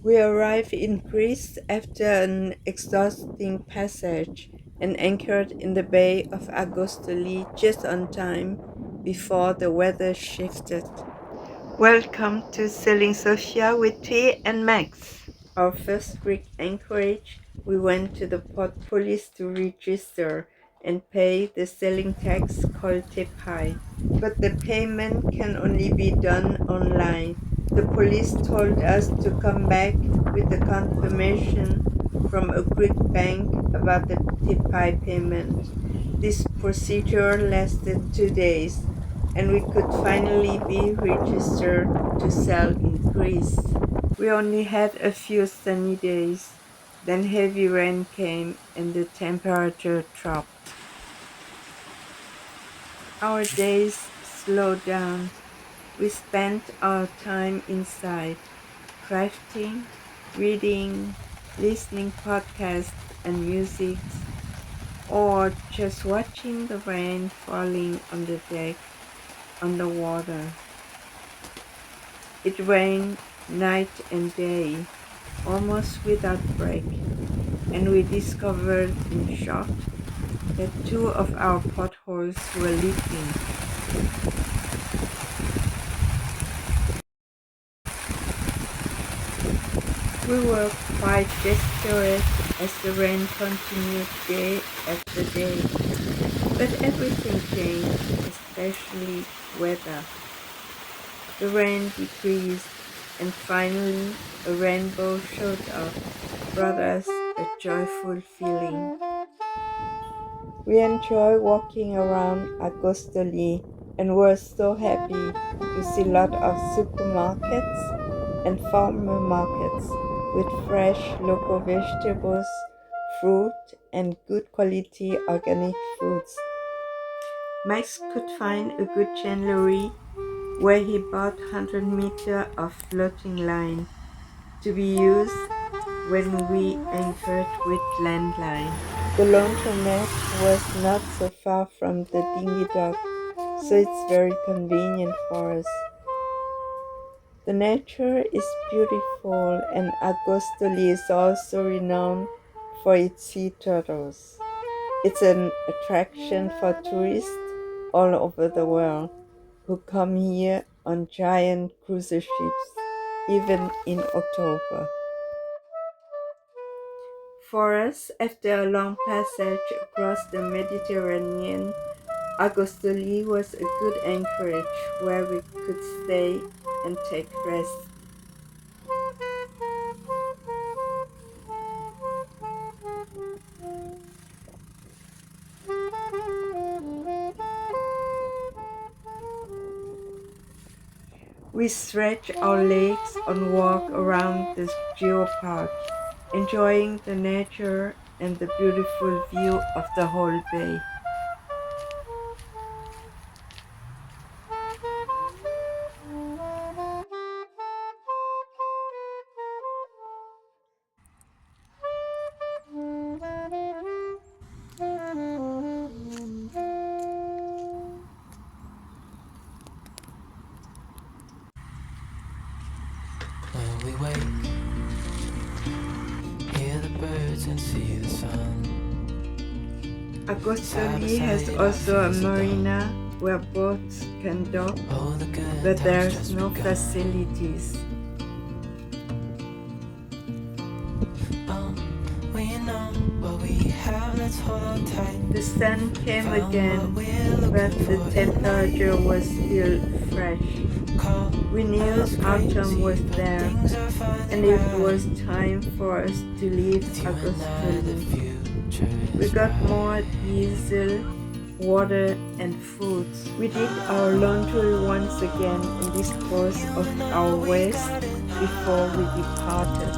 We arrived in Greece after an exhausting passage and anchored in the Bay of Agostoli just on time before the weather shifted. Welcome to Sailing Sofia with T and Max. Our first Greek anchorage, we went to the port police to register and pay the sailing tax called tepai. But the payment can only be done online. The police told us to come back with a confirmation from a Greek bank about the tepai payment. This procedure lasted 2 days, and we could finally be registered to sail in Greece. We only had a few sunny days, then heavy rain came and the temperature dropped. Our days slowed down. We spent our time inside, crafting, reading, listening podcasts and music, or just watching the rain falling on the deck, on the water. It rained night and day, almost without break, and we discovered in shock that two of our potholes were leaking. We were quite desperate as the rain continued day after day, but everything changed, especially weather. The rain decreased, and finally a rainbow showed up, brought us a joyful feeling. We enjoy walking around Agostoli and were so happy to see a lot of supermarkets and farmer markets with fresh local vegetables, fruit, and good quality organic foods. Max could find a good chandlery where he bought 100 meters of floating line to be used when we anchored with landline. The laundromat was not so far from the dinghy dock, so it's very convenient for us. The nature is beautiful, and Agostoli is also renowned for its sea turtles. It's an attraction for tourists all over the world who come here on giant cruise ships, even in October. For us, after a long passage across the Mediterranean, Agostoli was a good anchorage where we could stay and take rest. We stretch our legs and walk around the geopark, enjoying the nature and the beautiful view of the whole bay. When we wake, hear the birds and see the sun. Agostoli has also a marina where boats can dock, Oh, the good but times there's just no begun. facilities. We know what we have, let's hold on tight. The sun came Found again, what we're but looking the for temperature at night. was still fresh. Call We knew us autumn crazy, was but there, things are finally and it right. was time for us to leave With you and I, the Agostoli. future We is got bright. more diesel, water, and foods. We did our laundry once again and disposed of our waste before we departed.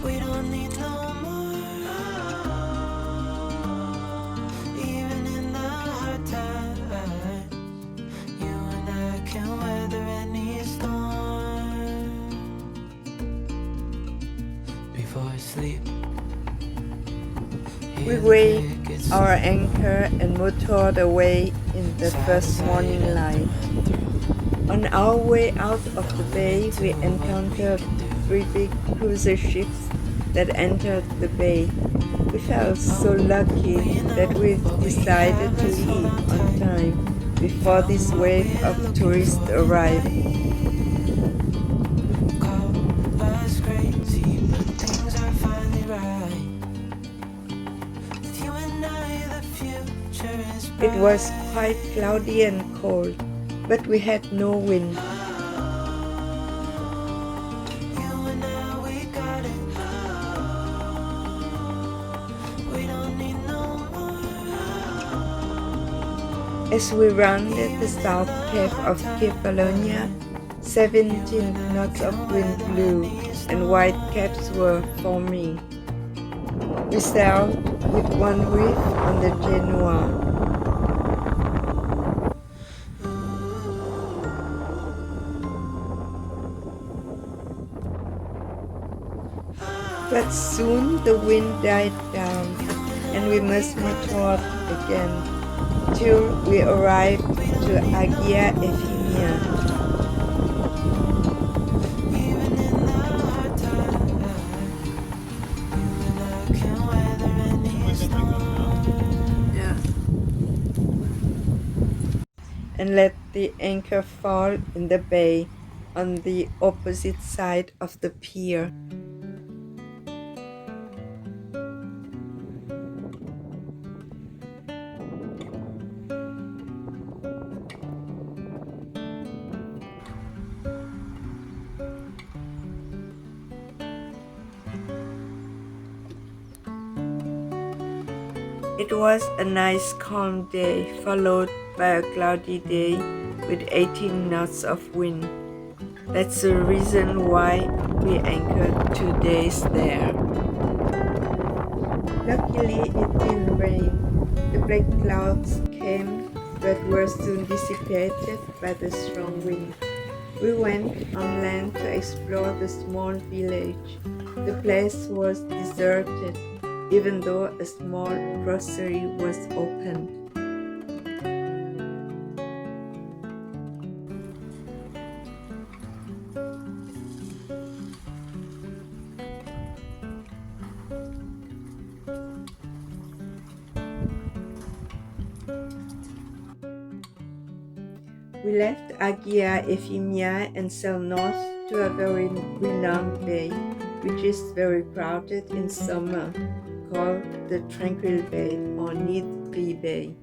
We don't need no more. Even in the hard times, you and I can weather any storm. Before I sleep, We weighed our anchor and motored away in the first morning light. On our way out of the bay, we encountered 3 big cruiser ships that entered the bay. We felt so lucky that we decided to leave on time before this wave of tourists arrived. Call us crazy, but things are finally right. With you and I, the future is It was bright. quite cloudy and cold, but we had no wind. You and I, we got it. We don't need no more. As we rounded the south cape of Cape Bologna, 17 knots of wind blew and white caps were forming. We sailed with one reef on the Genoa. But soon the wind died down and we must motor again till we arrived to Agia Ephemia. Even in the hard times, you and I can weather any storm. Yeah. And let the anchor fall in the bay on the opposite side of the pier. It was a nice calm day, followed by a cloudy day with 18 knots of wind. That's the reason why we anchored 2 days there. Luckily it didn't rain. The black clouds came but were soon dissipated by the strong wind. We went on land to explore the small village. The place was deserted, even though a small grocery was open. We left Agia Ephemia and sailed north to a very renowned bay, which is very crowded in summer, called the Tranquil Bay or Nidri Bay.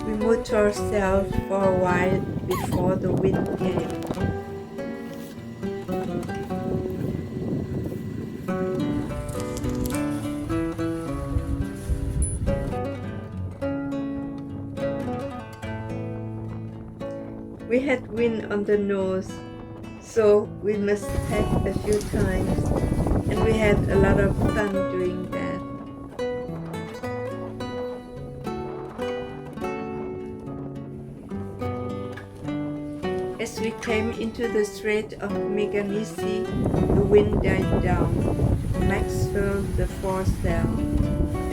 We motor sailed for a while before the wind came. We had wind on the nose, so we must tack a few times, and we had a lot of fun doing that. As we came into the Strait of Meganisi, the wind died down. Max furled the foresail,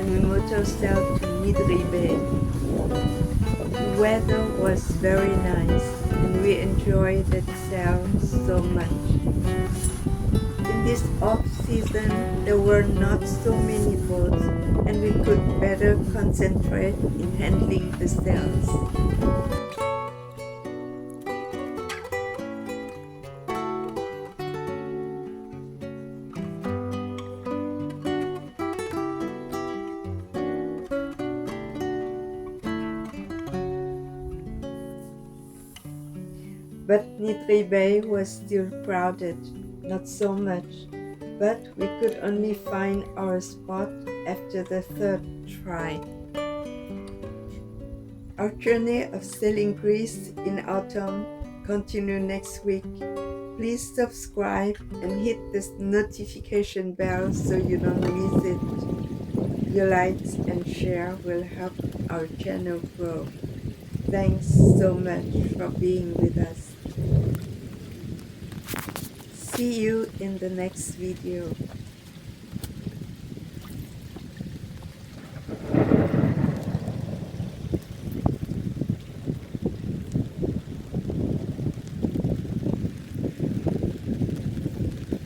and we motor sailed to Nidri Bay. The weather was very nice, and we enjoyed that sail so much. In this off-season, there were not so many boats, and we could better concentrate in handling the sails. But Nidri Bay was still crowded, not so much, but we could only find our spot after the third try. Our journey of sailing Greece in autumn continue next week. Please subscribe and hit the notification bell so you don't miss it. Your likes and share will help our channel grow. Thanks so much for being with us. See you in the next video.